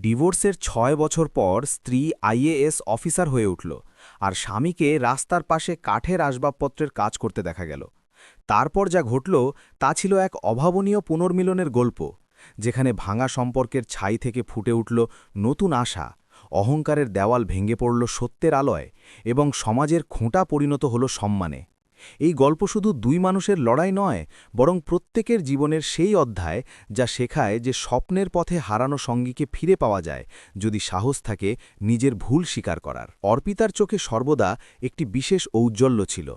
ডিভোর্সের ৬ বছর পর স্ত্রী আইএএস অফিসার হয়ে উঠল আর স্বামীকে রাস্তার পাশে কাঠের আসবাবপত্রের কাজ করতে দেখা গেল। তারপর যা ঘটল তা ছিল এক অভাবনীয় পুনর্মিলনের গল্প, যেখানে ভাঙা সম্পর্কের ছাই থেকে ফুটে উঠল নতুন আশা, অহংকারের দেওয়াল ভেঙে পড়ল সত্যের আলোয় এবং সমাজের খোঁটা পরিণত হল সম্মানে। এই গল্প শুধু দুই মানুষের লড়াই নয়, বরং প্রত্যেকের জীবনের সেই অধ্যায় যা শেখায় যে স্বপ্নের পথে হারানো সঙ্গীকে ফিরে পাওয়া যায় যদি সাহস থাকে নিজের ভুল স্বীকার করার। অর্পিতার চোখে সর্বদা একটি বিশেষ ঔজ্জ্বল্য ছিল।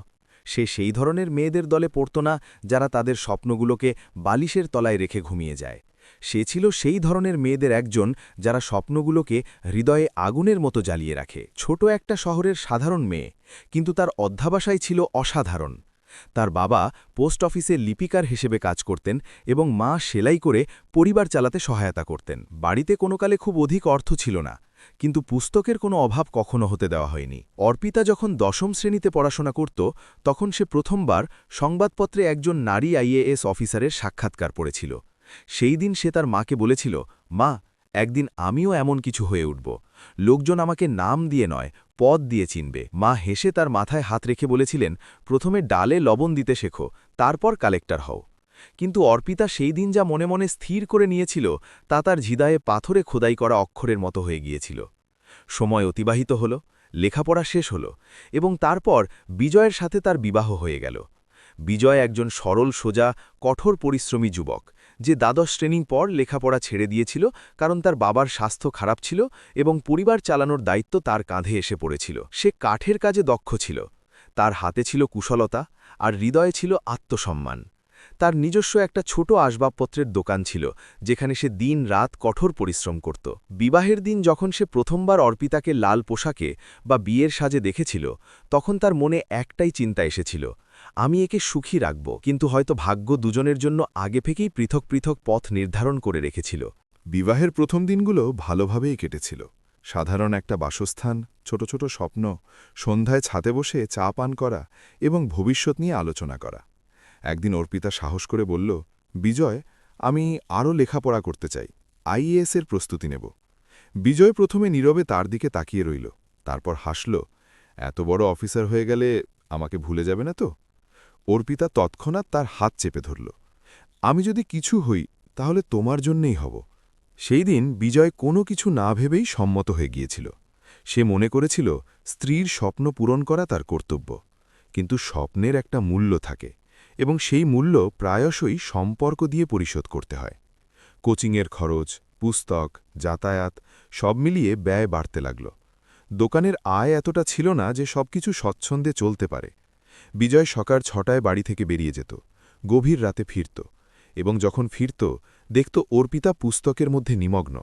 সে সেই ধরনের মেয়েদের দলে পড়ত না যারা তাদের স্বপ্নগুলোকে বালিশের তলায় রেখে ঘুমিয়ে যায়। সে ছিল সেই ধরনের মেয়েদের একজন যারা স্বপ্নগুলোকে হৃদয়ে আগুনের মতো জ্বালিয়ে রাখে। ছোট একটা শহরের সাধারণ মেয়ে, কিন্তু তার অধ্যাবসায় ছিল অসাধারণ। তার বাবা পোস্ট অফিসে লিপিকার হিসেবে কাজ করতেন এবং মা সেলাই করে পরিবার চালাতে সহায়তা করতেন। বাড়িতে কোনোকালে খুব অধিক অর্থ ছিল না, কিন্তু পুস্তকের কোনো অভাব কখনো হতে দেওয়া হয়নি। অর্পিতা যখন দশম শ্রেণীতে পড়াশোনা করত, তখন সে প্রথমবার সংবাদপত্রে একজন নারী আইএএস অফিসারের সাক্ষাৎকার পড়েছিল। সেই দিন সে তার মাকে বলেছিল, মা, একদিন আমিও এমন কিছু হয়ে উঠব। লোকজন আমাকে নাম দিয়ে নয়, পদ দিয়ে চিনবে। মা হেসে তার মাথায় হাত রেখে বলেছিলেন, প্রথমে ডালে লবণ দিতে শেখো, তারপর কালেক্টর হও। কিন্তু অর্পিতা সেই দিন যা মনে মনে স্থির করে নিয়েছিল তা তার হৃদয়ে পাথরে খোদাই করা অক্ষরের মতো হয়ে গিয়েছিল। সময় অতিবাহিত হল, লেখাপড়া শেষ হল, এবং তারপর বিজয়ের সাথে তার বিবাহ হয়ে গেল। বিজয় একজন সরল সোজা কঠোর পরিশ্রমী যুবক, যে দ্বাদশ শ্রেণীর পর লেখাপড়া ছেড়ে দিয়েছিল কারণ তার বাবার স্বাস্থ্য খারাপ ছিল এবং পরিবার চালানোর দায়িত্ব তার কাঁধে এসে পড়েছিল। সে কাঠের কাজে দক্ষ ছিল, তার হাতে ছিল কুশলতা, আর হৃদয়ে ছিল আত্মসম্মান। তার নিজস্ব একটা ছোট আসবাবপত্রের দোকান ছিল, যেখানে সে দিন রাত কঠোর পরিশ্রম করত। বিবাহের দিন যখন সে প্রথমবার অর্পিতাকে লাল পোশাকে বা বিয়ের সাজে দেখেছিল, তখন তার মনে একটাই চিন্তা এসেছিল, আমি একে সুখী রাখব। কিন্তু হয়তো ভাগ্য দুজনের জন্য আগে থেকেই পৃথক পৃথক পথ নির্ধারণ করে রেখেছিল। বিবাহের প্রথম দিনগুলো ভালোভাবেই কেটেছিল। সাধারণ একটা বাসস্থান, ছোট ছোট স্বপ্ন, সন্ধ্যায় ছাদে বসে চা পান করা এবং ভবিষ্যৎ নিয়ে আলোচনা করা। একদিন অর্পিতা সাহস করে বলল, বিজয়, আমি আরও লেখাপড়া করতে চাই, আইএএসের প্রস্তুতি নেব। বিজয় প্রথমে নীরবে তার দিকে তাকিয়ে রইল, তারপর হাসল, এত বড় অফিসার হয়ে গেলে আমাকে ভুলে যাবে না তো? অর্পিতা তৎক্ষণাৎ তার হাত চেপে ধরল, আমি যদি কিছু হই তাহলে তোমার জন্যেই হব। সেই দিন বিজয় কোনো কিছু না ভেবেই সম্মত হয়ে গিয়েছিল। সে মনে করেছিল স্ত্রীর স্বপ্ন পূরণ করা তার কর্তব্য। কিন্তু স্বপ্নের একটা মূল্য থাকে, এবং সেই মূল্য প্রায়শই সম্পর্ক দিয়ে পরিশোধ করতে হয়। কোচিংয়ের খরচ, পুস্তক, যাতায়াত সব মিলিয়ে ব্যয় বাড়তে লাগল। দোকানের আয় এতটা ছিল না যে সবকিছু স্বচ্ছন্দে চলতে পারে। বিজয় সকাল ৬টায় বাড়ি থেকে বেরিয়ে যেত, গভীর রাতে ফিরত, এবং যখন ফিরত দেখত অর্পিতা পুস্তকের মধ্যে নিমগ্ন।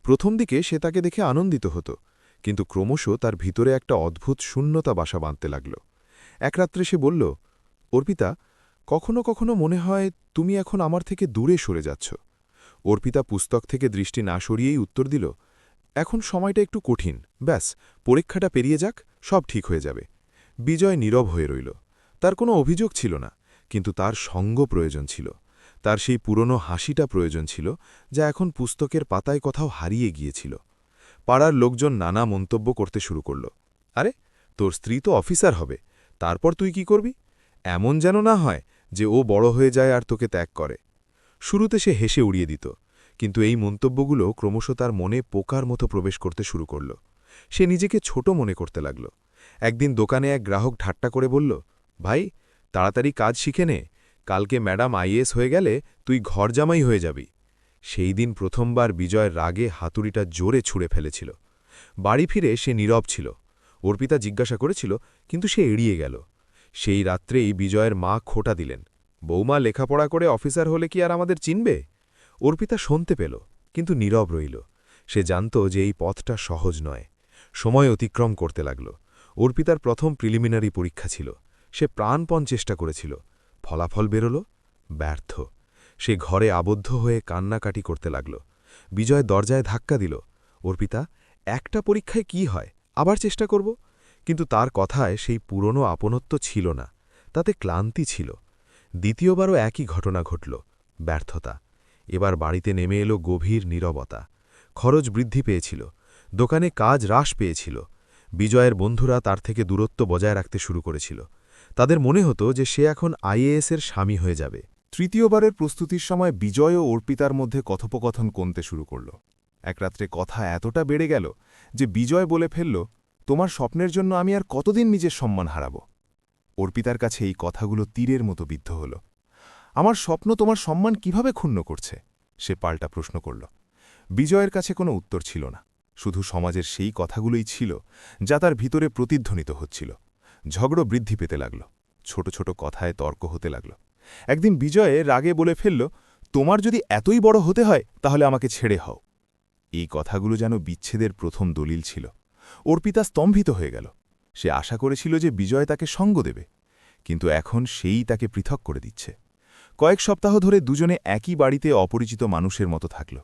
প্রথম দিকে সে তাকে দেখে আনন্দিত হতো, কিন্তু ক্রমশ তার ভিতরে একটা অদ্ভুত শূন্যতা বাসা বাঁধতে লাগল। এক রাত্রে সে বলল, অর্পিতা, কখনো কখনো মনে হয় তুমি এখন আমার থেকে দূরে সরে যাচ্ছ। অর্পিতা পুস্তক থেকে দৃষ্টি না সরিয়েই উত্তর দিল, এখন সময়টা একটু কঠিন, ব্যাস পরীক্ষাটা পেরিয়ে যাক, সব ঠিক হয়ে যাবে। বিজয় নীরব হয়ে রইল। তার কোনো অভিযোগ ছিল না, কিন্তু তার সঙ্গ প্রয়োজন ছিল। তার সেই পুরনো হাসিটা প্রয়োজন ছিল, যা এখন পুস্তকের পাতায় কোথাও হারিয়ে গিয়েছিল। পাড়ার লোকজন নানা মন্তব্য করতে শুরু করল, আরে, তোর স্ত্রী তো অফিসার হবে, তারপর তুই কি করবি? এমন যেন না হয় যে ও বড় হয়ে যায় আর তোকে ত্যাগ করে। শুরুতে সে হেসে উড়িয়ে দিত, কিন্তু এই মন্তব্যগুলো ক্রমশ তার মনে পোকার মতো প্রবেশ করতে শুরু করল। সে নিজেকে ছোট মনে করতে লাগল। একদিন দোকানে এক গ্রাহক ঠাট্টা করে বলল, ভাই, তাড়াতাড়ি কাজ শিখে নে, কালকে ম্যাডাম আইএএস হয়ে গেলে তুই ঘরজামাই হয়ে যাবি। সেই দিন প্রথমবার বিজয়ের রাগে হাতুড়িটা জোরে ছুঁড়ে ফেলেছিল। বাড়ি ফিরে সে নীরব ছিল। অর্পিতা জিজ্ঞাসা করেছিল, কিন্তু সে এড়িয়ে গেল। সেই রাত্রেই বিজয়ের মা খোঁটা দিলেন, বৌমা লেখাপড়া করে অফিসার হলে কি আর আমাদের চিনবে? অর্পিতা শুনতে পেল, কিন্তু নীরব রইল। সে জানত যে এই পথটা সহজ নয়। সময় অতিক্রম করতে লাগল। অর্পিতার প্রথম প্রিলিমিনারি পরীক্ষা ছিল। সে প্রাণপণ চেষ্টা করেছিল। ফলাফল বেরোল ব্যর্থ। সে ঘরে আবদ্ধ হয়ে কান্নাকাটি করতে লাগল। বিজয় দরজায় ধাক্কা দিল, অর্পিতা, একটা পরীক্ষায় কি হয়, আবার চেষ্টা করব। কিন্তু তার কথায় সেই পুরনো আপনত্ব ছিল না, তাতে ক্লান্তি ছিল। দ্বিতীয়বারও একই ঘটনা ঘটল, ব্যর্থতা। এবার বাড়িতে নেমে এলো গভীর নীরবতা। খরচ বৃদ্ধি পেয়েছিল, দোকানে কাজ হ্রাস পেয়েছিল। বিজয়ের বন্ধুরা তার থেকে দূরত্ব বজায় রাখতে শুরু করেছিল। তাদের মনে হতো যে সে এখন আইএএসের স্বামী হয়ে যাবে। তৃতীয়বারের প্রস্তুতির সময় বিজয় ও অর্পিতার মধ্যে কথোপকথন কমতে শুরু করল। এক রাত্রে কথা এতটা বেড়ে গেল যে বিজয় বলে ফেলল, তোমার স্বপ্নের জন্য আমি আর কতদিন নিজের সম্মান হারাব। অর্পিতার কাছে এই কথাগুলো তীরের মতো বিদ্ধ হল। আমার স্বপ্ন তোমার সম্মান কিভাবে ক্ষুণ্ণ করছে, সে পাল্টা প্রশ্ন করল। বিজয়ের কাছে কোনো উত্তর ছিল না, শুধু সমাজের সেই কথাগুলোই ছিল যা তার ভিতরে প্রতিধ্বনিত হচ্ছিল। ঝগড়ো বৃদ্ধি পেতে লাগল, ছোট ছোট কথায় তর্ক হতে লাগল। একদিন বিজয়ে রাগে বলে ফেলল, তোমার যদি এতই বড় হতে হয় তাহলে আমাকে ছেড়ে হও। এই কথাগুলো যেন বিচ্ছেদের প্রথম দলিল ছিল। অর্পিতা স্তম্ভিত হয়ে গেল। সে আশা করেছিল যে বিজয় তাকে সঙ্গ দেবে, কিন্তু এখন সেই তাকে পৃথক করে দিচ্ছে। কয়েক সপ্তাহ ধরে দুজনে একই বাড়িতে অপরিচিত মানুষের মতো থাকল।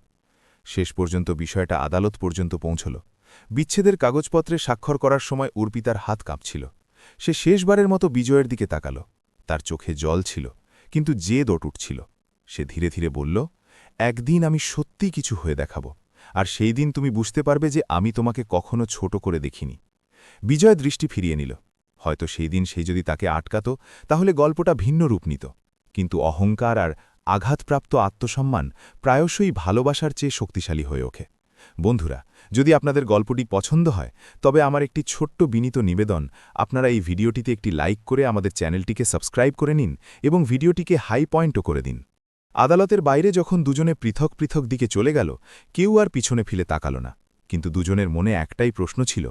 শেষ পর্যন্ত বিষয়টা আদালত পর্যন্ত পৌঁছল। বিচ্ছেদের কাগজপত্রে স্বাক্ষর করার সময় অর্পিতার হাত কাঁপছিল। সে শেষবারের মতো বিজয়ের দিকে তাকাল। তার চোখে জল ছিল, কিন্তু জেদ অটুট ছিল। সে ধীরে ধীরে বলল, একদিন আমি সত্যি কিছু হয়ে দেখাব, আর সেই দিন তুমি বুঝতে পারবে যে আমি তোমাকে কখনো ছোট করে দেখিনি। বিজয় দৃষ্টি ফিরিয়ে নিল। হয়তো সেই দিন সে যদি তাকে আটকাত তাহলে গল্পটা ভিন্ন রূপ নিত, কিন্তু অহংকার আর আঘাতপ্রাপ্ত আত্মসম্মান প্রায়শই ভালোবাসার চেয়ে শক্তিশালী হয়ে ওঠে। বন্ধুরা, যদি আপনাদের গল্পটি পছন্দ হয় তবে আমার একটি ছোট্ট বিনীত নিবেদন, আপনারা এই ভিডিওটিতে একটি লাইক করে আমাদের চ্যানেলটিকে সাবস্ক্রাইব করে নিন এবং ভিডিওটিকে হাই পয়েন্টও করে দিন। আদালতের বাইরে যখন দুজনে পৃথক পৃথক দিকে চলে গেল, কেউ আর পিছনে ফিরে তাকাল না, কিন্তু দুজনের মনে একটাই প্রশ্ন ছিল,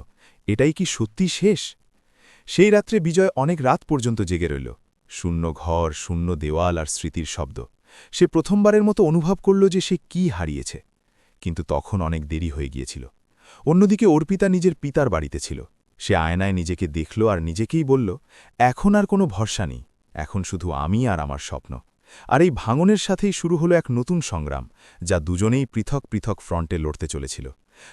এটাই কি সত্যি শেষ? সেই রাত্রে বিজয় অনেক রাত পর্যন্ত জেগে রইল। শূন্য ঘর, শূন্য দেওয়াল আর স্মৃতির শব্দ। সে প্রথমবারের মতো অনুভব করল যে সে কি হারিয়েছে, কিন্তু তখন অনেক দেরি হয়ে গিয়েছিল। অন্যদিকে অর্পিতা নিজের পিতার বাড়িতে ছিল। সে আয়নায় নিজেকে দেখল আর নিজেকেই বলল, এখন আর কোনো ভরসা নেই, এখন শুধু আমি আর আমার স্বপ্ন। আর এই ভাঙনের সাথেই শুরু হলো এক নতুন সংগ্রাম, যা দুজনেই পৃথক পৃথক ফ্রন্টে লড়তে চলেছিল।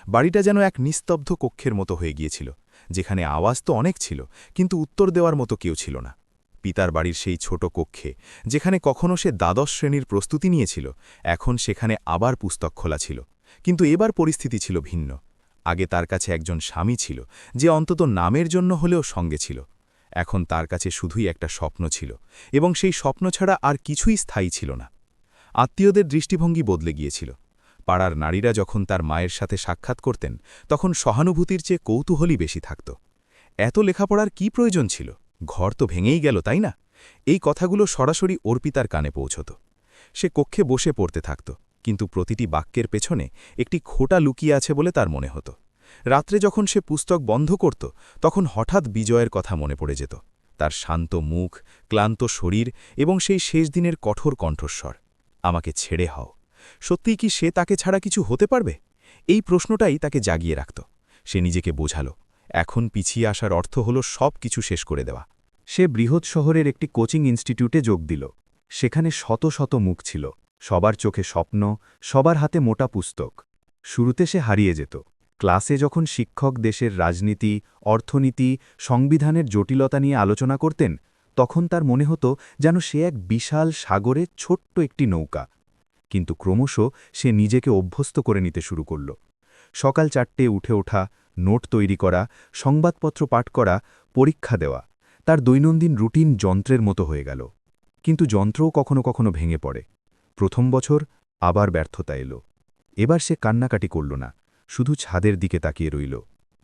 বাড়িটা যেন এক নিস্তব্ধ কক্ষের মতো হয়ে গিয়েছিল, যেখানে আওয়াজ তো অনেক ছিল, কিন্তু উত্তর দেওয়ার মতো কেউ ছিল না। পিতার বাড়ির সেই ছোট কক্ষে, যেখানে কখনো সে দ্বাদশ শ্রেণীর প্রস্তুতি নিয়েছিল, এখন সেখানে আবার পুস্তক খোলা ছিল। কিন্তু এবার পরিস্থিতি ছিল ভিন্ন। আগে তার কাছে একজন স্বামী ছিল, যে অন্তত নামের জন্য হলেও সঙ্গে ছিল। এখন তার কাছে শুধুই একটা স্বপ্ন ছিল, এবং সেই স্বপ্ন ছাড়া আর কিছুই স্থায়ী ছিল না। আত্মীয়দের দৃষ্টিভঙ্গি বদলে গিয়েছিল। পাড়ার নারীরা যখন তার মায়ের সাথে সাক্ষাৎ করতেন, তখন সহানুভূতির চেয়ে কৌতূহলই বেশি থাকত। এত লেখাপড়ার কি প্রয়োজন ছিল? ঘর তো ভেঙেই গেল, তাই না? এই কথাগুলো সরাসরি অর্পিতার কানে পৌঁছত। সে কক্ষে বসে পড়তে থাকত, কিন্তু প্রতিটি বাক্যের পেছনে একটি খোটা লুকিয়ে আছে বলে তার মনে হতো। রাত্রে যখন সে পুস্তক বন্ধ করত, তখন হঠাৎ বিজয়ের কথা মনে পড়ে যেত, তার শান্ত মুখ, ক্লান্ত শরীর এবং সেই শেষ দিনের কঠোর কণ্ঠস্বর, আমাকে ছেড়ে হও। সত্যিই কি সে তাকে ছাড়া কিছু হতে পারবে? এই প্রশ্নটাই তাকে জাগিয়ে রাখত। সে নিজেকে বোঝাল, এখন পিছিয়ে আসার অর্থ হল সব কিছু শেষ করে দেওয়া। সে বৃহৎ শহরের একটি কোচিং ইনস্টিটিউটে যোগ দিল। সেখানে শত শত মুখ ছিল, সবার চোখে স্বপ্ন, সবার হাতে মোটা পুস্তক। শুরুতে সে হারিয়ে যেত। ক্লাসে যখন শিক্ষক দেশের রাজনীতি, অর্থনীতি, সংবিধানের জটিলতা নিয়ে আলোচনা করতেন, তখন তার মনে হতো যেন সে এক বিশাল সাগরে ছোট্ট একটি নৌকা। কিন্তু ক্রমশ সে নিজেকে অভ্যস্ত করে নিতে শুরু করল। সকাল 4টে উঠে ওঠা, নোট তৈরি করা, সংবাদপত্র পাঠ করা, পরীক্ষা দেওয়া, তার দৈনন্দিন রুটিন যন্ত্রের মতো হয়ে গেল। কিন্তু যন্ত্রও কখনো কখনো ভেঙে পড়ে। প্রথম বছর আবার ব্যর্থতা এলো। এবার সে কান্নাকাটি করল না, শুধু ছাদের দিকে তাকিয়ে রইল।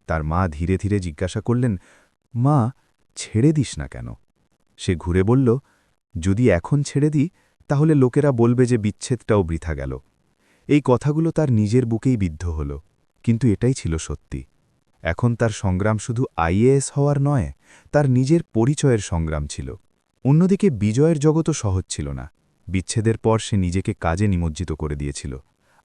তার মা ধীরে ধীরে জিজ্ঞাসা করলেন, মা, ছেড়ে দিস না কেন? সে ঘুরে বলল, যদি এখন ছেড়ে দিই তাহলে লোকেরা বলবে যে বিচ্ছেদটাও বৃথা গেল। এই কথাগুলো তার নিজের বুকেই বিদ্ধ হল, কিন্তু এটাই ছিল সত্যি। এখন তার সংগ্রাম শুধু আইএএস হওয়ার নয়, তার নিজের পরিচয়ের সংগ্রাম ছিল। অন্যদিকে বিজয়ের জগতও সহজ ছিল না। বিচ্ছেদের পর সে নিজেকে কাজে নিমজ্জিত করে দিয়েছিল।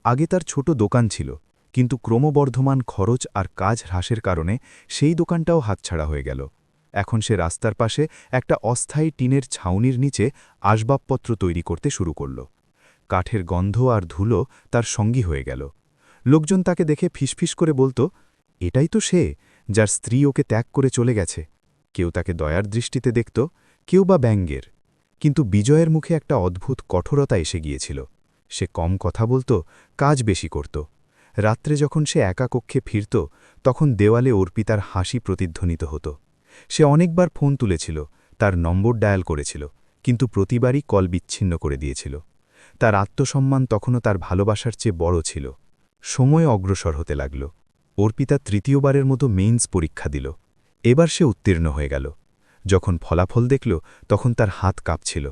আগে তার ছোট দোকান ছিল, কিন্তু ক্রমবর্ধমান খরচ আর কাজ হ্রাসের কারণে সেই দোকানটাও হাতছাড়া হয়ে গেল। এখন সে রাস্তার পাশে একটা অস্থায়ী টিনের ছাউনির নিচে আসবাবপত্র তৈরি করতে শুরু করল। কাঠের গন্ধ আর ধুলো তার সঙ্গী হয়ে গেল। লোকজন তাকে দেখে ফিসফিস করে বলতো, এটাই তো সে, যার স্ত্রী ওকে ত্যাগ করে চলে গেছে। কেউ তাকে দয়ার দৃষ্টিতে দেখত, কেউ বা ব্যঙ্গের। কিন্তু বিজয়ের মুখে একটা অদ্ভুত কঠোরতা এসে গিয়েছিল। সে কম কথা বলত, কাজ বেশি করত। রাত্রে যখন সে একা কক্ষে ফিরত তখন দেওয়ালে অর্পিতার হাসি প্রতিধ্বনিত হতো। সে অনেকবার ফোন তুলেছিল, তার নম্বর ডায়াল করেছিল, কিন্তু প্রতিবারই কল বিচ্ছিন্ন করে দিয়েছিল। তার আত্মসম্মান তখনও তার ভালোবাসার চেয়ে বড় ছিল। সময় অগ্রসর হতে লাগল। অর্পিতা তৃতীয়বারের মতো মেইনস পরীক্ষা দিল। এবার সে উত্তীর্ণ হয়ে গেল। যখন ফলাফল দেখল তখন তার হাত কাঁপছিল।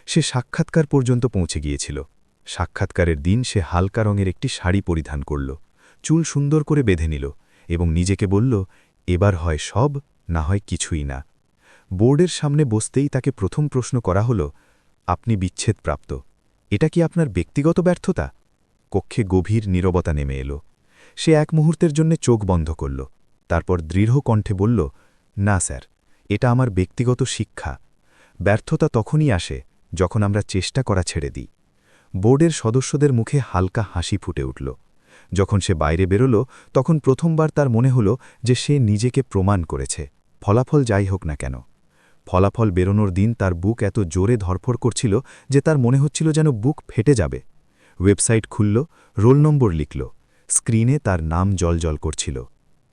সে সাক্ষাৎকার পর্যন্ত পৌঁছে গিয়েছিল। সাক্ষাৎকারের দিন সে হালকা রঙের একটি শাড়ি পরিধান করল, চুল সুন্দর করে বেঁধে নিল এবং নিজেকে বলল, এবার হয় সব, না হয় কিছুই না। বোর্ডের সামনে বসতেই তাকে প্রথম প্রশ্ন করা হল, আপনি বিচ্ছেদপ্রাপ্ত, এটা কি আপনার ব্যক্তিগত ব্যর্থতা? কক্ষে গভীর নীরবতা নেমে এলো। সে এক মুহূর্তের জন্য চোখ বন্ধ করল, তারপর দৃঢ় কণ্ঠে বলল, না স্যার, এটা আমার ব্যক্তিগত শিক্ষা। ব্যর্থতা তখনই আসে যখন আমরা চেষ্টা করা ছেড়ে দিই। বোর্ডের সদস্যদের মুখে হালকা হাসি ফুটে উঠল। যখন সে বাইরে বেরোল তখন প্রথমবার তার মনে হল যে সে নিজেকে প্রমাণ করেছে, ফলাফল যাই হোক না কেন। ফলাফল বেরোনোর দিন তার বুক এত জোরে ধরফর করছিল যে তার মনে হচ্ছিল যেন বুক ফেটে যাবে। ওয়েবসাইট খুলল, রোল নম্বর লিখল। স্ক্রিনে তার নাম জলজল করছিল,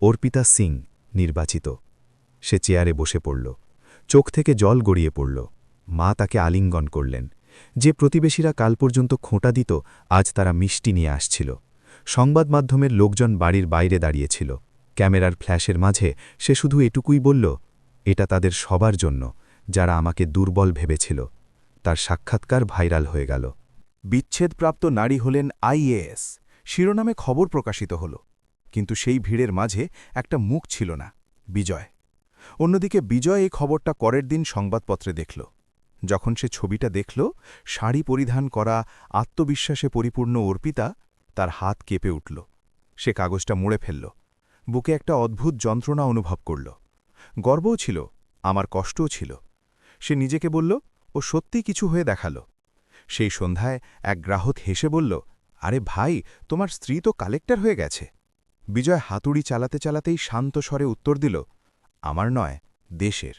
অর্পিতা সিং, নির্বাচিত। সে চেয়ারে বসে পড়ল। চোখ থেকে জল গড়িয়ে পড়ল। মা তাকে আলিঙ্গন করলেন। যে প্রতিবেশীরা কাল পর্যন্ত খোঁটা দিত, আজ তারা মিষ্টি নিয়ে আসছিল। সংবাদ মাধ্যমের লোকজন বাড়ির বাইরে দাঁড়িয়েছিল। ক্যামেরার ফ্ল্যাশের মাঝে সে শুধু এটুকুই বলল, এটা তাদের সবার জন্য, যারা আমাকে দুর্বল ভেবেছিল। তার সাক্ষাৎকার ভাইরাল হয়ে গেল। বিচ্ছেদপ্রাপ্ত নারী হলেন আইএএস, শিরোনামে খবর প্রকাশিত হল। কিন্তু সেই ভিড়ের মাঝে একটা মুখ ছিল না, বিজয়। অন্যদিকে বিজয় এই খবরটা করের দিন সংবাদপত্রে দেখল। যখন সে ছবিটা দেখল, শাড়ি পরিধান করা, আত্মবিশ্বাসে পরিপূর্ণ অর্পিতা, তার হাত কেঁপে উঠল। সে কাগজটা মুড়ে ফেলল। বুকে একটা অদ্ভুত যন্ত্রণা অনুভব করল। গর্বও ছিল, আমার কষ্টও ছিল। সে নিজেকে বলল, ও সত্যি কিছু হয়ে দেখাল। সেই সন্ধ্যায় এক গ্রাহক হেসে বলল, আরে ভাই, তোমার স্ত্রী তো কালেক্টর হয়ে গেছে। বিজয় হাতুড়ি চালাতে চালাতেই শান্ত স্বরে উত্তর দিল, আমার নয়, দেশের।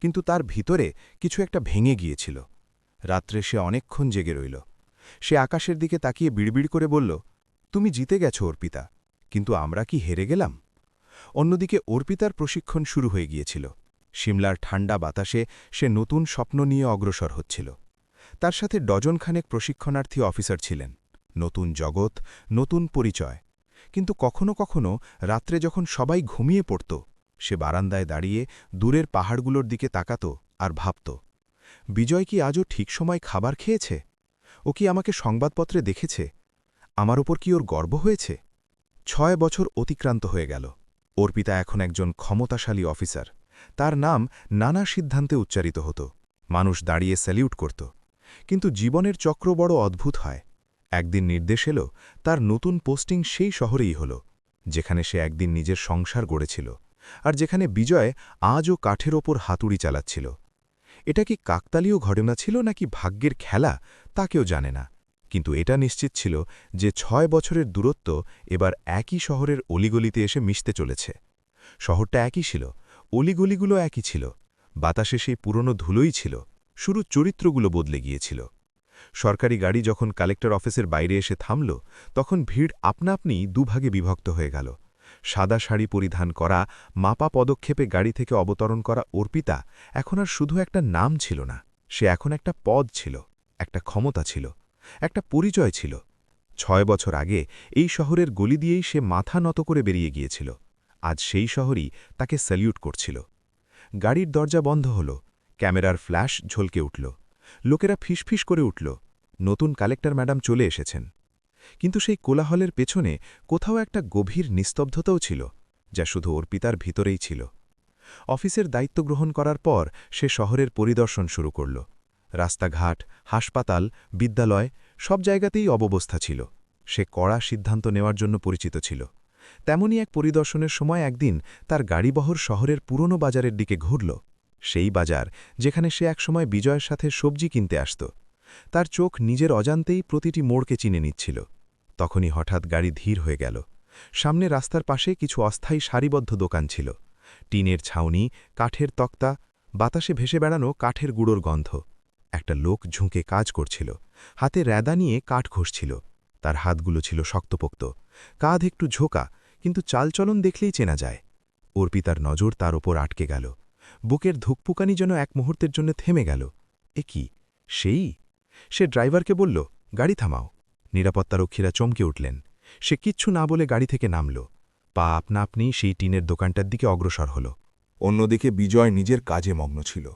কিন্তু তার ভিতরে কিছু একটা ভেঙে গিয়েছিল। রাত্রে সে অনেকক্ষণ জেগে রইল। সে আকাশের দিকে তাকিয়ে বিড়বিড় করে বলল, তুমি জিতে গেছো অর্পিতা, কিন্তু আমরা কি হেরে গেলাম? অন্যদিকে অর্পিতার প্রশিক্ষণ শুরু হয়ে গিয়েছিল। সিমলার ঠান্ডা বাতাসে সে নতুন স্বপ্ন নিয়ে অগ্রসর হচ্ছিল। তার সাথে ডজনখানেক প্রশিক্ষণার্থী অফিসার ছিলেন। নতুন জগৎ, নতুন পরিচয়। কিন্তু কখনো কখনো রাত্রে যখন সবাই ঘুমিয়ে পড়ত, সে বারান্দায় দাঁড়িয়ে দূরের পাহাড়গুলোর দিকে তাকাত আর ভাবত, বিজয় কি আজও ঠিক সময় খাবার খেয়েছে? ও কি আমাকে সংবাদপত্রে দেখেছে? আমার ওপর কি ওর গর্ব হয়েছে? 6 বছর অতিক্রান্ত হয়ে গেল। অর্পিতা এখন একজন ক্ষমতাশালী অফিসার। তার নাম নানা সিদ্ধান্তে উচ্চারিত হতো। মানুষ দাঁড়িয়ে স্যালিউট করত। কিন্তু জীবনের চক্র বড় অদ্ভুত হয়। একদিন নির্দেশ এলো, তার নতুন পোস্টিং সেই শহরেই হল, যেখানে সে একদিন নিজের সংসার গড়েছিল, আর যেখানে বিজয় আজও কাঠের ওপর হাতুড়ি চালাচ্ছিল। এটা কি কাকতালীয় ঘটনা ছিল নাকি ভাগ্যের খেলা, তা কেউ জানে না। কিন্তু এটা নিশ্চিত ছিল যে 6 বছরের দূরত্ব এবার একই শহরের অলিগলিতে এসে মিশতে চলেছে। শহরটা একই ছিল, অলিগলিগুলো একই ছিল, বাতাসে সেই পুরনো ধুলোই ছিল, শুরু চরিত্রগুলো বদলে গিয়েছিল। সরকারি গাড়ি যখন কালেক্টর অফিসের বাইরে এসে থামল, তখন ভিড় আপনা আপনি দুভাগে বিভক্ত হয়ে গেল। সাদা শাড়ি পরিধান করা, মাপা পদক্ষেপে গাড়ি থেকে অবতরণ করা অর্পিতা এখন আর শুধু একটা নাম ছিল না, সে এখন একটা পদ ছিল, একটা ক্ষমতা ছিল, একটা পরিচয় ছিল। 6 বছর আগে এই শহরের গলি দিয়েই সে মাথা নত করে বেরিয়ে গিয়েছিল। আজ সেই শহরই তাকে স্যালিউট করছিল। গাড়ির দরজা বন্ধ হল, ক্যামেরার ফ্ল্যাশ ঝলকে উঠল। লোকেরা ফিসফিস করে উঠল, নতুন কালেক্টর ম্যাডাম চলে এসেছেন। কিন্তু সেই কোলাহলের পেছনে কোথাও একটা গভীর নিস্তব্ধতাও ছিল, যা শুধু অর্পিতার ভিতরেই ছিল। অফিসের দায়িত্ব গ্রহণ করার পর সে শহরের পরিদর্শন শুরু করল। রাস্তাঘাট, হাসপাতাল, বিদ্যালয়, সব জায়গাতেই অব্যবস্থা ছিল। সে কড়া সিদ্ধান্ত নেওয়ার জন্য পরিচিত ছিল। তেমনই এক পরিদর্শনের সময় একদিন তার গাড়িবহর শহরের পুরনো বাজারের দিকে ঘুরল, সেই বাজার যেখানে সে একসময় বিজয়ের সাথে সবজি কিনতে আসত। তার চোখ নিজের অজান্তেই প্রতিটি মোড়কে চিনে নিচ্ছিল। তখনই হঠাৎ গাড়ি ধীর হয়ে গেল। সামনে রাস্তার পাশে কিছু অস্থায়ী সারিবদ্ধ দোকান ছিল। টিনের ছাউনি, কাঠের তক্তা, বাতাসে ভেসে বেড়ানো কাঠের গুঁড়োর গন্ধ। একটা লোক ঝুঁকে কাজ করছিল, হাতে র্যাদা নিয়ে কাঠ ঘষছিল। তার হাতগুলো ছিল শক্তপোক্ত, কাঁধ একটু ঝোঁকা, কিন্তু চালচলন দেখলেই চেনা যায়। অর্পিতার নজর তার ওপর আটকে গেল। বুকের ধুকপুকানি যেন এক মুহূর্তের জন্য থেমে গেল। এ কি সেই? সে ড্রাইভারকে বলল, গাড়ি থামাও। নিরাপত্তারক্ষীরা চমকে উঠলেন। সে কিচ্ছু না বলে গাড়ি থেকে নামল। পা আপনা আপনি সেই টিনের দোকানটার দিকে অগ্রসর হল। অন্যদিকে বিজয় নিজের কাজে মগ্ন ছিল।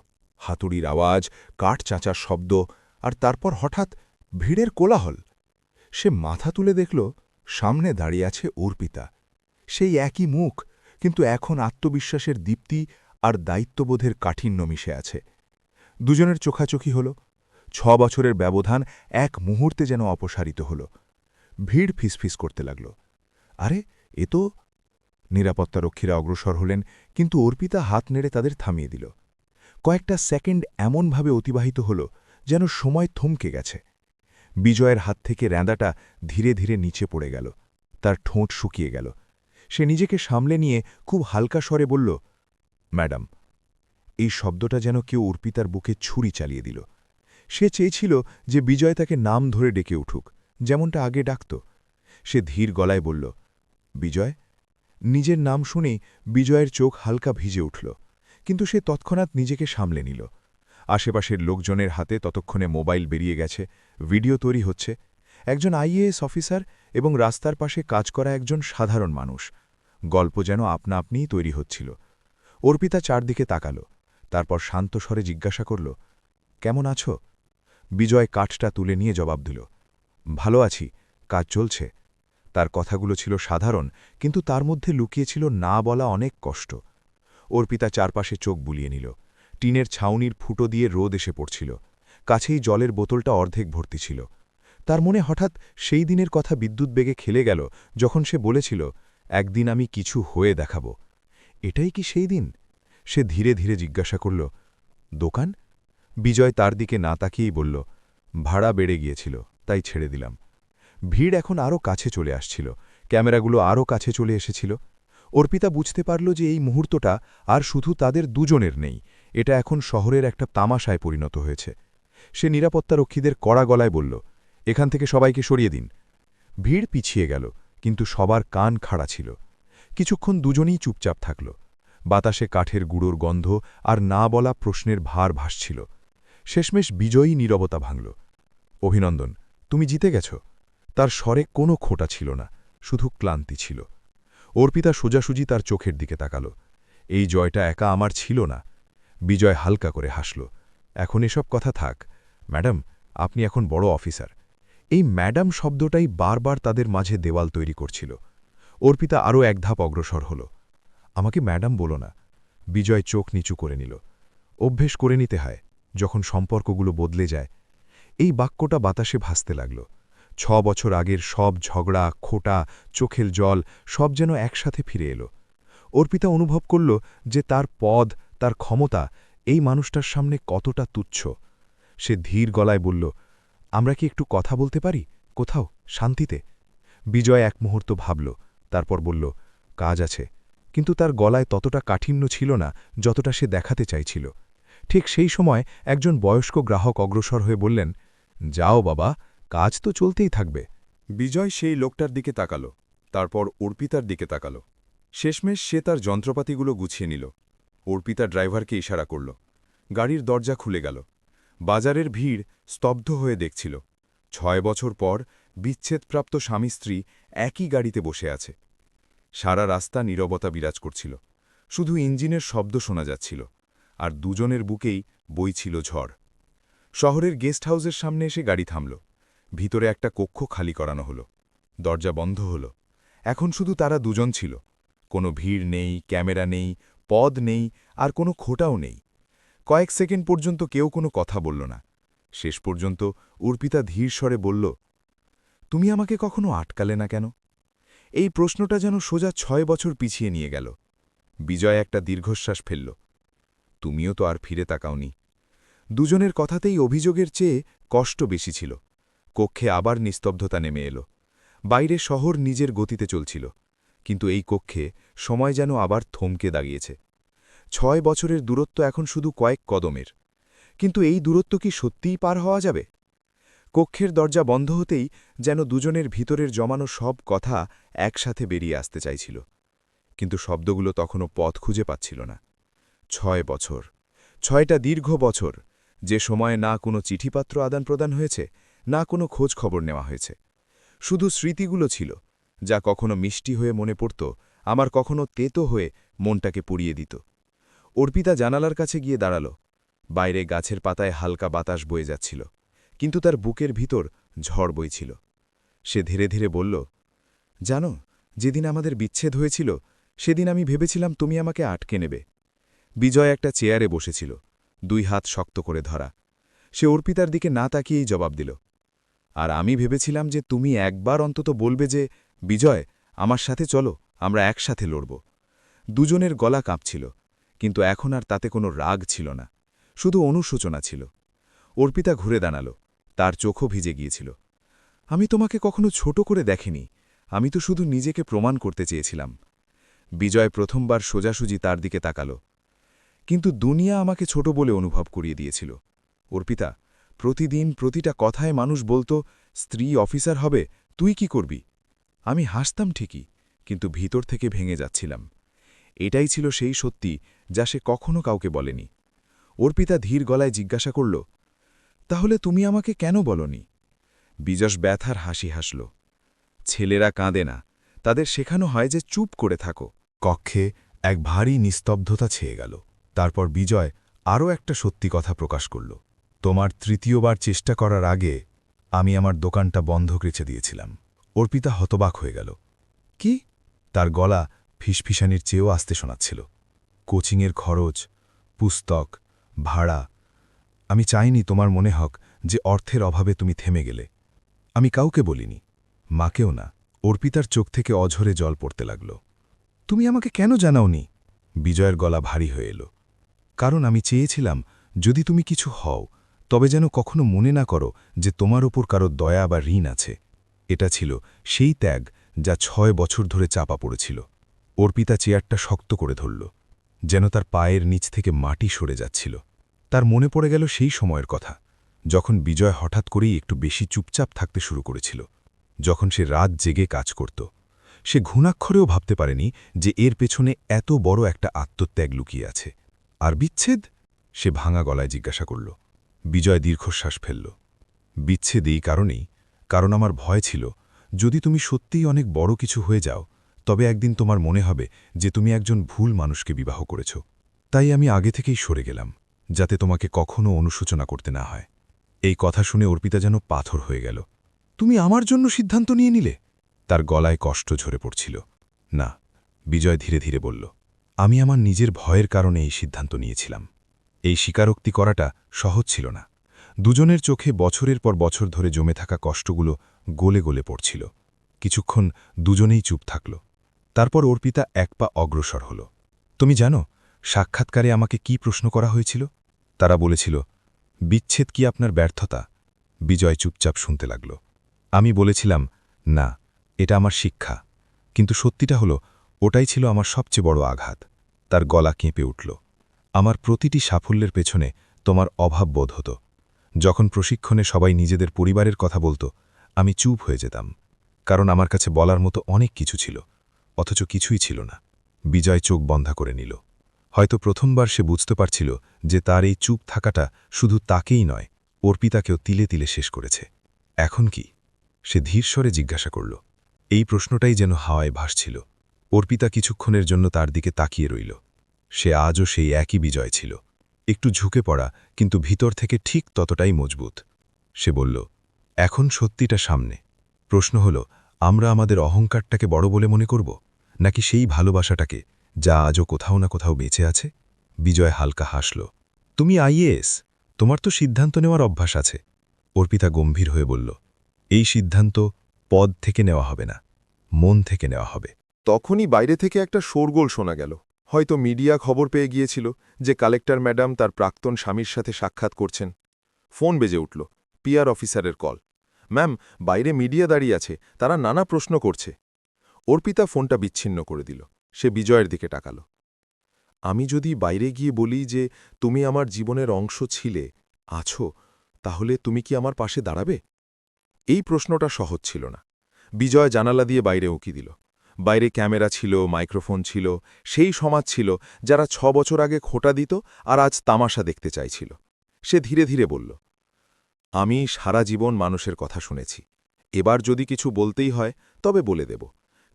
হাতুড়ির আওয়াজ, কাঠ চাঁচার শব্দ, আর তারপর হঠাৎ ভিড়ের কোলাহল। সে মাথা তুলে দেখল সামনে দাঁড়িয়ে আছে অর্পিতা। সেই একই মুখ, কিন্তু এখন আত্মবিশ্বাসের দীপ্তি আর দায়িত্ববোধের কাঠিন্য মিশে আছে। দুজনের চোখাচোখি হল। 6 বছরের ব্যবধান এক মুহূর্তে যেন অপসারিত হল। ভিড় ফিসফিস করতে লাগল, আরে এ তো। নিরাপত্তারক্ষীরা অগ্রসর হলেন, কিন্তু অর্পিতা হাত নেড়ে তাদের থামিয়ে দিল। কয়েকটা সেকেন্ড এমনভাবে অতিবাহিত হল যেন সময় থমকে গেছে। বিজয়ের হাত থেকে র্যাঁদাটা ধীরে ধীরে নিচে পড়ে গেল। তার ঠোঁট শুকিয়ে গেল। সে নিজেকে সামলে নিয়ে খুব হালকা স্বরে বলল, ম্যাডাম। এই শব্দটা যেন কেউ অর্পিতার বুকে ছুরি চালিয়ে দিল। সে চেয়েছিল যে বিজয় তাকে নাম ধরে ডেকে উঠুক, যেমনটা আগে ডাকত। সে ধীর গলায় বলল, বিজয়। নিজের নাম শুনেই বিজয়ের চোখ হালকা ভিজে উঠল, কিন্তু সে তৎক্ষণাৎ নিজেকে সামলে নিল। আশেপাশের লোকজনের হাতে ততক্ষণে মোবাইল বেরিয়ে গেছে, ভিডিও তৈরি হচ্ছে। একজন আইএএস অফিসার এবং রাস্তার পাশে কাজ করা একজন সাধারণ মানুষ। গল্প যেন আপনা আপনিই তৈরি হচ্ছিল। অর্পিতা চারদিকে তাকাল, তারপর শান্ত স্বরে জিজ্ঞাসা করল, কেমন আছো? বিজয় কাঠটা তুলে নিয়ে জবাব দিল, ভালো আছি, কাজ চলছে। তার কথাগুলো ছিল সাধারণ, কিন্তু তার মধ্যে লুকিয়েছিল না বলা অনেক কষ্ট। অর্পিতা চারপাশে চোখ বুলিয়ে নিল। টিনের ছাউনির ফুটো দিয়ে রোদ এসে পড়ছিল। কাছেই জলের বোতলটা অর্ধেক ভর্তি ছিল। তার মনে হঠাৎ সেই দিনের কথা বিদ্যুৎ বেগে খেলে গেল, যখন সে বলেছিল, একদিন আমি কিছু হয়ে দেখাব। এটাই কি সেই দিন? সে ধীরে ধীরে জিজ্ঞাসা করল, দোকান? বিজয় তার দিকে না তাকিয়েই বলল, ভাড়া বেড়ে গিয়েছিল, তাই ছেড়ে দিলাম। ভিড় এখন আরও কাছে চলে আসছিল, ক্যামেরাগুলো আরও কাছে চলে এসেছিল। অর্পিতা বুঝতে পারল যে এই মুহূর্তটা আর শুধু তাদের দুজনের নেই, এটা এখন শহরের একটা তামাশায় পরিণত হয়েছে। সে নিরাপত্তারক্ষীদের কড়া গলায় বলল, এখান থেকে সবাইকে সরিয়ে দিন। ভিড় পিছিয়ে গেল, কিন্তু সবার কান খাড়া ছিল। কিছুক্ষণ দুজনেই চুপচাপ থাকল। বাতাসে কাঠের গুঁড়োর গন্ধ আর না বলা প্রশ্নের ভার ভাসছিল। শেষমেশ বিজয়ী নীরবতা ভাঙল। অভিনন্দন, তুমি জিতে গেছ। তার স্বরে কোনো খোঁটা ছিল না, শুধু ক্লান্তি ছিল। অর্পিতা সোজাসুজি তার চোখের দিকে তাকাল। এই জয়টা একা আমার ছিল না। বিজয় হালকা করে হাসল, এখন এসব কথা থাক। ম্যাডাম, আপনি এখন বড় অফিসার। এই ম্যাডাম শব্দটাই বারবার তাদের মাঝে দেওয়াল তৈরি করছিল। অর্পিতা আরও এক ধাপ অগ্রসর হল, আমাকে ম্যাডাম বলো না। বিজয় চোখ নিচু করে নিল। অভ্যেস করে নিতে হয়, যখন সম্পর্কগুলো বদলে যায়। এই বাক্যটা বাতাসে ভাসতে লাগল। 6 বছর আগের সব ঝগড়া, খোটা, চোখের জল সব যেন একসাথে ফিরে এলো। অর্পিতা অনুভব করল যে তার পদ, তার ক্ষমতা এই মানুষটার সামনে কতটা তুচ্ছ। সে ধীর গলায় বলল, আমরা কি একটু কথা বলতে পারি, কোথাও শান্তিতে? বিজয় এক মুহূর্ত ভাবল, তারপর বলল, কাজ আছে। কিন্তু তার গলায় ততটা কাঠিন্য ছিল না যতটা সে দেখাতে চাইছিল। ঠিক সেই সময় একজন বয়স্ক গ্রাহক অগ্রসর হয়ে বললেন, যাও বাবা, কাজ তো চলতেই থাকবে। বিজয় সেই লোকটার দিকে তাকাল, তারপর অর্পিতার দিকে তাকাল। শেষমেশ সে তার যন্ত্রপাতিগুলো গুছিয়ে নিল। অর্পিতা ড্রাইভারকে ইশারা করল। গাড়ির দরজা খুলে গেল। বাজারের ভিড় স্তব্ধ হয়ে দেখছিল। 6 বছর পর বিচ্ছেদপ্রাপ্ত স্বামী স্ত্রী একই গাড়িতে বসে আছে। সারা রাস্তা নীরবতা বিরাজ করছিল, শুধু ইঞ্জিনের শব্দ শোনা যাচ্ছিল, আর দুজনের বুকেই বইছিল ঝড়। শহরের গেস্ট হাউসের সামনে এসে গাড়ি থামল। ভিতরে একটা কক্ষ খালি করানো হলো। দরজা বন্ধ হলো। এখন শুধু তারা দুজন ছিল। কোনো ভিড় নেই, ক্যামেরা নেই, পদ নেই, আর কোনো খোটাও নেই। কয়েক সেকেন্ড পর্যন্ত কেউ কোনো কথা বলল না। শেষ পর্যন্ত অর্পিতা ধীর স্বরে বলল, তুমি আমাকে কখনো আটকালে না কেন? এই প্রশ্নটা যেন সোজা 6 বছর পিছিয়ে নিয়ে গেল। বিজয় একটা দীর্ঘশ্বাস ফেলল। তুমিও তো আর ফিরে তাকাওনি। দুজনের কথাতেই অভিযোগের চেয়ে কষ্ট বেশি ছিল। কক্ষে আবার নিস্তব্ধতা নেমে এলো। বাইরে শহর নিজের গতিতে চলছিল, কিন্তু এই কক্ষে সময় যেন আবার থমকে দাঁড়িয়েছে। 6 বছরের দূরত্ব এখন শুধু কয়েক কদমের। কিন্তু এই দূরত্ব কি সত্যিই পার হওয়া যাবে? কক্ষের দরজা বন্ধ হতেই যেন দুজনের ভিতরের জমানো সব কথা একসাথে বেরিয়ে আসতে চাইছিল। কিন্তু শব্দগুলো তখনও পথ খুঁজে পাচ্ছিল না। 6 বছর, 6টা দীর্ঘ বছর, যে সময়ে না কোনো চিঠিপত্র আদান প্রদান হয়েছে, না কোনো খোঁজ খবর নেওয়া হয়েছে। শুধু স্মৃতিগুলো ছিল, যা কখনো মিষ্টি হয়ে মনে পড়ত, আমার কখনো তেতো হয়ে মনটাকে পুড়িয়ে দিত। অর্পিতা জানালার কাছে গিয়ে দাঁড়াল। বাইরে গাছের পাতায় হালকা বাতাস বয়ে যাচ্ছিল, কিন্তু তার বুকের ভিতর ঝড় বইছিল। সে ধীরে ধীরে বলল, জানো, যেদিন আমাদের বিচ্ছেদ হয়েছিল সেদিন আমি ভেবেছিলাম তুমি আমাকে আটকে নেবে। বিজয় একটা চেয়ারে বসেছিল, 2 হাত শক্ত করে ধরা। সে অর্পিতার দিকে না তাকিয়েই জবাব দিল, আর আমি ভেবেছিলাম যে তুমি একবার অন্তত বলবে যে, বিজয়, আমার সাথে চলো, আমরা একসাথে লড়ব। দুজনের গলা কাঁপছিল, কিন্তু এখন আর তাতে কোনো রাগ ছিল না, শুধু অনুশোচনা ছিল। অর্পিতা ঘুরে দাঁড়াল, তার চোখও ভিজে গিয়েছিল। আমি তোমাকে কখনো ছোট করে দেখিনি, আমি তো শুধু নিজেকে প্রমাণ করতে চেয়েছিলাম। বিজয় প্রথমবার সোজাসুজি তার দিকে তাকাল। কিন্তু দুনিয়া আমাকে ছোট বলে অনুভব করিয়ে দিয়েছিল। অর্পিতা, প্রতিদিন প্রতিটা কথায় মানুষ বলতো, স্ত্রী অফিসার হবে, তুই কি করবি? আমি হাসতাম ঠিকই, কিন্তু ভিতর থেকে ভেঙে যাচ্ছিলাম। এটাই ছিল সেই সত্যি যা সে কখনো কাউকে বলেনি। অর্পিতা ধীর গলায় জিজ্ঞাসা করল, তাহলে তুমি আমাকে কেন বলনি? বিজশ ব্যথার হাসি হাসল। ছেলেরা কাঁদে না, তাদের শেখানো হয় যে চুপ করে থাকো। কক্ষে এক ভারী নিস্তব্ধতা ছেয়ে গেল। তারপর বিজয় আরও একটা সত্যি কথা প্রকাশ করল, তোমার তৃতীয়বার চেষ্টা করার আগে আমি আমার দোকানটা বন্ধক রেখে দিয়েছিলাম। অর্পিতা হতবাক হয়ে গেল। কি? তার গলা ফিসফিসানির চেয়েও আসতে শোনাচ্ছিল। কোচিংয়ের খরচ, পুস্তক, ভাড়া। আমি চাইনি তোমার মনে হোক যে অর্থের অভাবে তুমি থেমে গেলে। আমি কাউকে বলিনি, মাকেও না। অর্পিতার চোখ থেকে অঝরে জল পড়তে লাগল। তুমি আমাকে কেন জানাওনি? বিজয়ের গলা ভারী হয়ে এলো। কারণ আমি চেয়েছিলাম, যদি তুমি কিছু হও, তবে যেন কখনো মনে না করো যে তোমার ওপর কারো দয়া বা ঋণ আছে। এটা ছিল সেই ত্যাগ যা 6 বছর ধরে চাপা পড়েছিল। অর্পিতা চেয়ারটা শক্ত করে ধরল, যেন তার পায়ের নিচ থেকে মাটি সরে যাচ্ছিল। তার মনে পড়ে গেল সেই সময়ের কথা, যখন বিজয় হঠাৎ করেই একটু বেশি চুপচাপ থাকতে শুরু করেছিল, যখন সে রাত জেগে কাজ করত। সে ঘুণাক্ষরেও ভাবতে পারেনি যে এর পেছনে এত বড় একটা আত্মত্যাগ লুকিয়ে আছে। আর বিচ্ছেদ? সে ভাঙা গলায় জিজ্ঞাসা করল। বিজয় দীর্ঘশ্বাস ফেলল। বিচ্ছেদ এই কারণেই, কারণ আমার ভয় ছিল, যদি তুমি সত্যিই অনেক বড় কিছু হয়ে যাও, তবে একদিন তোমার মনে হবে যে তুমি একজন ভুল মানুষকে বিবাহ করেছ। তাই আমি আগে থেকেই সরে গেলাম, যাতে তোমাকে কখনো অনুশোচনা করতে না হয়। এই কথা শুনে অর্পিতা যেন পাথর হয়ে গেল। তুমি আমার জন্য সিদ্ধান্ত নিয়ে নিলে? তার গলায় কষ্ট ঝরে পড়ছিল। না, বিজয় ধীরে ধীরে বলল, আমি আমার নিজের ভয়ের কারণে এই সিদ্ধান্ত নিয়েছিলাম। এই স্বীকারোক্তি করাটা সহজ ছিল না। দুজনের চোখে বছরের পর বছর ধরে জমে থাকা কষ্টগুলো গলে গলে পড়ছিল। কিছুক্ষণ দুজনেই চুপ থাকল। তারপর অর্পিতা এক পা অগ্রসর হল। তুমি জানো, সাক্ষাৎকারে আমাকে কি প্রশ্ন করা হয়েছিল? তারা বলেছিল, বিচ্ছেদ কি আপনার ব্যর্থতা? বিজয় চুপচাপ শুনতে লাগল। আমি বলেছিলাম, না, এটা আমার শিক্ষা। কিন্তু সত্যিটা হলো, ওটাই ছিল আমার সবচেয়ে বড় আঘাত। তার গলা কেঁপে উঠল। আমার প্রতিটি সাফল্যের পেছনে তোমার অভাব বোধ হতো। যখন প্রশিক্ষণে সবাই নিজেদের পরিবারের কথা বলতো, আমি চুপ হয়ে যেতাম, কারণ আমার কাছে বলার মতো অনেক কিছু ছিল, অথচ কিছুই ছিল না। বিজয় চোখ বন্ধ করে নিল। হয়তো প্রথমবার সে বুঝতে পারছিল যে তার এই চুপ থাকাটা শুধু তাকেই নয়, অর্পিতাকেও তিলে তিলে শেষ করেছে। এখন কি? সে ধীর স্বরে জিজ্ঞাসা করল। এই প্রশ্নটাই যেন হাওয়ায় ভাসছিল। অর্পিতা কিছুক্ষণের জন্য তার দিকে তাকিয়ে রইল। সে আজও সেই একই বিজয় ছিল, একটু ঝুঁকে পড়া, কিন্তু ভিতর থেকে ঠিক ততটাই মজবুত। সে বলল, এখন সত্যিটা সামনে। প্রশ্ন হল, আমরা আমাদের অহংকারটাকে বড় বলে মনে করব, নাকি সেই ভালোবাসাটাকে যা আজও কোথাও না কোথাও বেঁচে আছে? বিজয় হালকা হাসল। তুমি আইএএস, তোমার তো সিদ্ধান্ত নেওয়ার অভ্যাস আছে। অর্পিতা গম্ভীর হয়ে বলল, এই সিদ্ধান্ত পদ থেকে নেওয়া হবে না, মন থেকে নেওয়া হবে। তখনই বাইরে থেকে একটা শোরগোল শোনা গেল। হয়তো মিডিয়া খবর পেয়ে গিয়েছিল যে কালেক্টর ম্যাডাম তার প্রাক্তন স্বামীর সাথে সাক্ষাৎ করছেন। ফোন বেজে উঠল, পিআর অফিসারের কল। ম্যাম, বাইরে মিডিয়া দাঁড়িয়ে আছে, তারা নানা প্রশ্ন করছে। অর্পিতা ফোনটা বিচ্ছিন্ন করে দিল। সে বিজয়ের দিকে তাকাল। আমি যদি বাইরে গিয়ে বলি যে তুমি আমার জীবনের অংশ ছিলে, আছো, তাহলে তুমি কি আমার পাশে দাঁড়াবে? এই প্রশ্নটা সহজ ছিল না। বিজয় জানালা দিয়ে বাইরে উঁকি দিল। বাইরে ক্যামেরা ছিল, মাইক্রোফোন ছিল, সেই সমাজ ছিল যারা 6 বছর আগে খোঁটা দিত আর আজ তামাশা দেখতে চাইছিল। সে ধীরে ধীরে বলল, আমি সারা জীবন মানুষের কথা শুনেছি। এবার যদি কিছু বলতেই হয় তবে বলে দেব,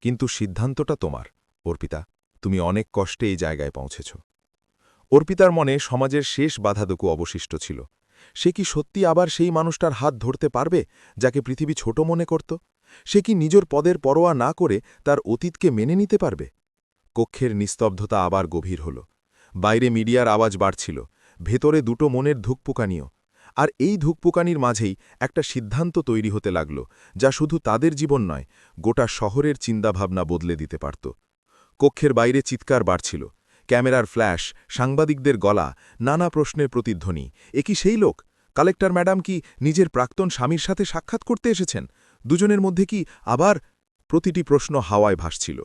কিন্তু সিদ্ধান্তটা তোমার। অর্পিতা, তুমি অনেক কষ্টে এই জায়গায় পৌঁছেছ। অর্পিতার মনে সমাজের শেষ বাধাটুকু অবশিষ্ট ছিল। সে কি সত্যি আবার সেই মানুষটার হাত ধরতে পারবে যাকে পৃথিবী ছোট মনে করত? সে কি নিজের পদের পরোয়া না করে তার অতীতকে মেনে নিতে পারবে? কক্ষের নিস্তব্ধতা আবার গভীর হল। বাইরে মিডিয়ার আওয়াজ বাড়ছিল, ভেতরে দুটো মনের ধুকপুকানিও। আর এই ধুকপুকানির মাঝেই একটা সিদ্ধান্ত তৈরি হতে লাগল, যা শুধু তাদের জীবন নয়, গোটা শহরের চিন্তাভাবনা বদলে দিতে পারত। কক্ষের বাইরে চিৎকার বাড়ছিল, ক্যামেরার ফ্ল্যাশ, সাংবাদিকদের গলা, নানা প্রশ্নের প্রতিধ্বনি। এ কি সেই লোক? কালেক্টর ম্যাডাম কি নিজের প্রাক্তন স্বামীর সাথে সাক্ষাৎ করতে এসেছেন? দুজনের মধ্যে কি আবার? প্রতিটি প্রশ্ন হাওয়ায় ভাসছিল,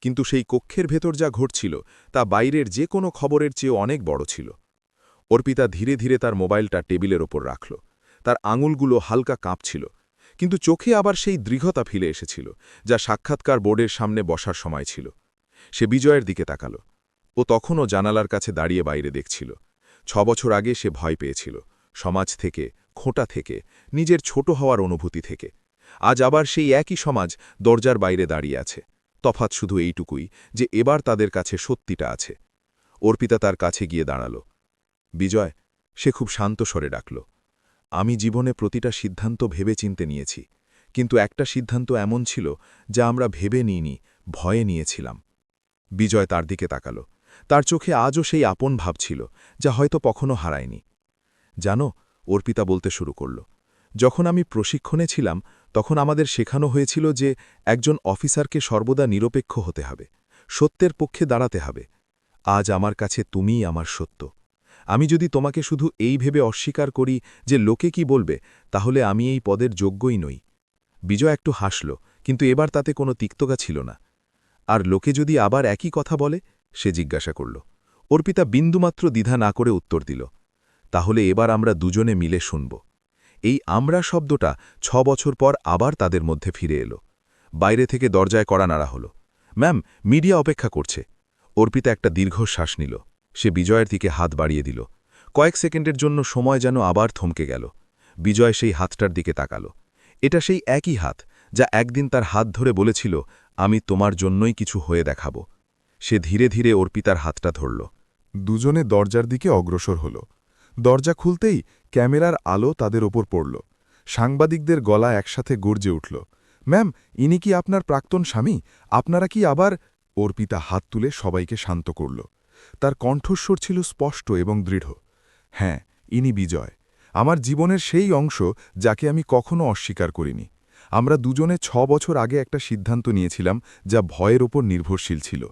কিন্তু সেই কক্ষের ভেতর যা ঘটছিল তা বাইরের যে কোনো খবরের চেয়ে অনেক বড় ছিল। অর্পিতা ধীরে ধীরে তার মোবাইলটা টেবিলের ওপর রাখল। তার আঙুলগুলো হালকা কাঁপছিল, কিন্তু চোখে আবার সেই দৃঢ়তা ফিরে এসেছিল, যা সাক্ষাৎকার বোর্ডের সামনে বসার সময় ছিল। সে বিজয়ের দিকে তাকাল। ও তখনও জানালার কাছে দাঁড়িয়ে বাইরে দেখছিল। 6 বছর আগে সে ভয় পেয়েছিল, সমাজ থেকে, খোঁটা থেকে, নিজের ছোট হওয়ার অনুভূতি থেকে। আজ আবার সেই একই সমাজ দরজার বাইরে দাঁড়িয়ে আছে। তফাৎ শুধু এইটুকুই যে এবার তাদের কাছে সত্যিটা আছে। অর্পিতা তার কাছে গিয়ে দাঁড়াল। বিজয়, সে খুব শান্ত স্বরে ডাকল, আমি জীবনে প্রতিটা সিদ্ধান্ত ভেবে চিনতে নিয়েছি, কিন্তু একটা সিদ্ধান্ত এমন ছিল যা আমরা ভেবে নিইনি, ভয়ে নিয়েছিলাম। বিজয় তার দিকে তাকাল। তার চোখে আজও সেই আপন ভাব ছিল, যা হয়তো কখনো হারায়নি। জানো, অর্পিতা বলতে শুরু করল, যখন আমি প্রশিক্ষণে ছিলাম তখন আমাদের শেখানো হয়েছিল যে একজন অফিসারকে সর্বদা নিরপেক্ষ হতে হবে, সত্যের পক্ষে দাঁড়াতে হবে। আজ আমার কাছে তুমিই আমার সত্য। আমি যদি তোমাকে শুধু এই ভেবে অস্বীকার করি যে লোকে কি বলবে, তাহলে আমি এই পদের যোগ্যই নই। বিজয় একটু হাসল, কিন্তু এবার তাতে কোনো তিক্ততা ছিল না। আর লোকে যদি আবার একই কথা বলে? সে জিজ্ঞাসা করল। অর্পিতা বিন্দুমাত্র দ্বিধা না করে উত্তর দিল, তাহলে এবার আমরা দুজনে মিলে শুনব। এই আমরা শব্দটা 6 বছর পর আবার তাদের মধ্যে ফিরে এলো। বাইরে থেকে দরজায় কড়া নাড়া হল। ম্যাম, মিডিয়া অপেক্ষা করছে। অর্পিতা একটা দীর্ঘশ্বাস নিল। সে বিজয়ের দিকে হাত বাড়িয়ে দিল। কয়েক সেকেন্ডের জন্য সময় যেন আবার থমকে গেল। বিজয় সেই হাতটার দিকে তাকাল। এটা সেই একই হাত যা একদিন তার হাত ধরে বলেছিল, আমি তোমার জন্যই কিছু হয়ে দেখাব। সে ধীরে ধীরে অর্পিতার হাতটা ধরল। দুজনে দরজার দিকে অগ্রসর হল। দরজা খুলতেই ক্যামেরার আলো তাদের ওপর পড়ল। সাংবাদিকদের গলা একসাথে গর্জে উঠল, ম্যাম, ইনি কি আপনার প্রাক্তন স্বামী? আপনারা কি আবার? অর্পিতা হাত তুলে সবাইকে শান্ত করল। তার কণ্ঠস্বর ছিল স্পষ্ট এবং দৃঢ়। হ্যাঁ, ইনি বিজয়, আমার জীবনের সেই অংশ যাকে আমি কখনো অস্বীকার করিনি। আমরা দুজনে 6 বছর আগে একটা সিদ্ধান্ত নিয়েছিলাম যা ভয়ের ওপর নির্ভরশীল ছিল।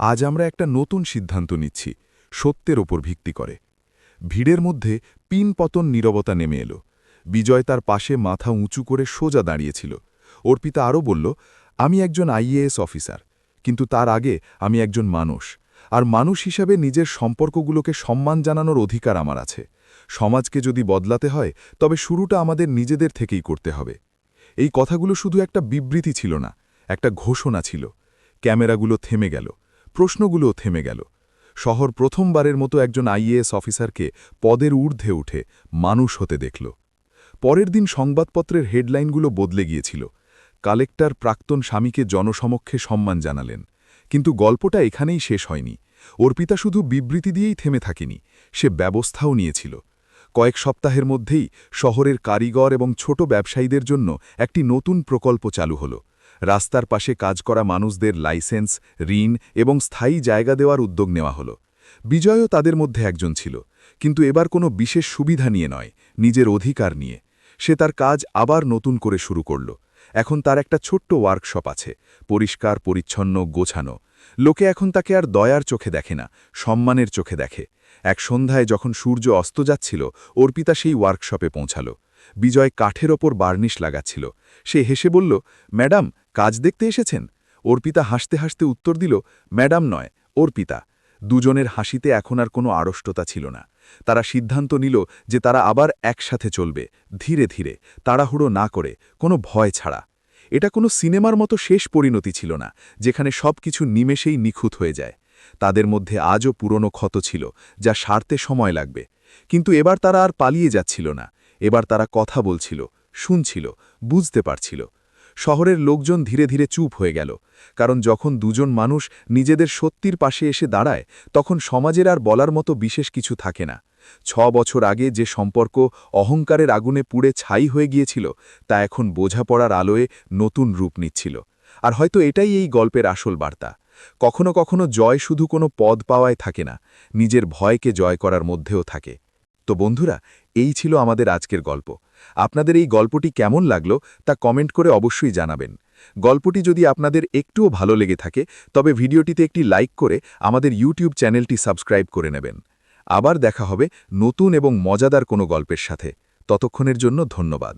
আজ আমরা একটা নতুন সিদ্ধান্ত নিচ্ছি, সত্যের ওপর ভিত্তি করে। ভিড়ের মধ্যে পিনপতন নীরবতা নেমে এলো। বিজয় তার পাশে মাথা উঁচু করে সোজা দাঁড়িয়েছিল। অর্পিতা আরও বলল, আমি একজন আইএএস অফিসার, কিন্তু তার আগে আমি একজন মানুষ। আর মানুষ হিসাবে নিজের সম্পর্কগুলোকে সম্মান জানানোর অধিকার আমার আছে। সমাজকে যদি বদলাতে হয় তবে শুরুটা আমাদের নিজেদের থেকেই করতে হবে। এই কথাগুলো শুধু একটা বিবৃতি ছিল না, একটা ঘোষণা ছিল। ক্যামেরাগুলো থেমে গেল, প্রশ্নগুলোও থেমে গেল। শহর প্রথমবারের মতো একজন আইএএস অফিসারকে পদের ঊর্ধ্বে উঠে মানুষ হতে দেখল। পরের দিন সংবাদপত্রের হেডলাইনগুলো বদলে গিয়েছিল। কালেক্টর প্রাক্তন স্বামীকে জনসমক্ষে সম্মান জানালেন। কিন্তু গল্পটা এখানেই শেষ হয়নি। অর্পিতা শুধু বিবৃতি দিয়েই থেমে থাকেনি, সে ব্যবস্থাও নিয়েছিল। কয়েক সপ্তাহের মধ্যেই শহরের কারিগর এবং ছোট ব্যবসায়ীদের জন্য একটি নতুন প্রকল্প চালু হল। রাস্তার পাশে কাজ করা মানুষদের লাইসেন্স, ঋণ এবং স্থায়ী জায়গা দেওয়ার উদ্যোগ নেওয়া হল। বিজয়ও তাদের মধ্যে একজন ছিল, কিন্তু এবার কোনো বিশেষ সুবিধা নিয়ে নয়, নিজের অধিকার নিয়ে। সে তার কাজ আবার নতুন করে শুরু করল। এখন তার একটা ছোট্ট ওয়ার্কশপ আছে, পরিষ্কার, পরিচ্ছন্ন, গোছানো। লোকে এখন তাকে আর দয়ার চোখে দেখে না, সম্মানের চোখে দেখে। এক সন্ধ্যায় যখন সূর্য অস্ত যাচ্ছিল, অর্পিতা সেই ওয়ার্কশপে পৌঁছাল। বিজয় কাঠের ওপর বার্নিশ লাগাচ্ছিল। সে হেসে বলল, ম্যাডাম, কাজ দেখতে এসেছেন? অর্পিতা হাসতে হাসতে উত্তর দিল, ম্যাডাম নয়, অর্পিতা। দুজনের হাসিতে এখন আর কোনো আড়ষ্টতা ছিল না, তারা সিদ্ধান্ত নিল যে তারা আবার একসাথে চলবে, ধীরে ধীরে, তাড়াহুড়ো না করে, কোনো ভয় ছাড়া। এটা কোনো সিনেমার মতো শেষ পরিণতি ছিল না, যেখানে সবকিছু নিমেষেই নিখুঁত হয়ে যায়। তাদের মধ্যে আজও পুরনো ক্ষত ছিল, যা সারতে সময় লাগবে। কিন্তু এবার তারা আর পালিয়ে যাচ্ছিল না। এবার তারা কথা বলছিল, শুনছিল, বুঝতে পারছিল। শহরের লোকজন ধীরে ধীরে চুপ হয়ে গেল, কারণ যখন দুজন মানুষ নিজেদের সত্যির পাশে এসে দাঁড়ায়, তখন সমাজের আর বলার মতো বিশেষ কিছু থাকে না। 6 বছর আগে যে সম্পর্ক অহংকারের আগুনে পুড়ে ছাই হয়ে গিয়েছিল, তা এখন বোঝাপড়ার আলোয় নতুন রূপ নিচ্ছিল। আর হয়তো এটাই এই গল্পের আসল বার্তা। কখনো কখনো জয় শুধু কোনো পদ পাওয়ায় থাকে না, নিজের ভয়কে জয় করার মধ্যেও থাকে। তো বন্ধুরা, এই ছিল আমাদের আজকের গল্প। আপনাদের এই গল্পটি কেমন লাগলো তা কমেন্ট করে অবশ্যই জানাবেন। গল্পটি যদি আপনাদের একটুও ভালো লেগে থাকে, তবে ভিডিওটিতে একটি লাইক করে আমাদের ইউটিউব চ্যানেলটি সাবস্ক্রাইব করে নেবেন। আবার দেখা হবে নতুন এবং মজাদার কোনো গল্পের সাথে। ততক্ষণের জন্য ধন্যবাদ।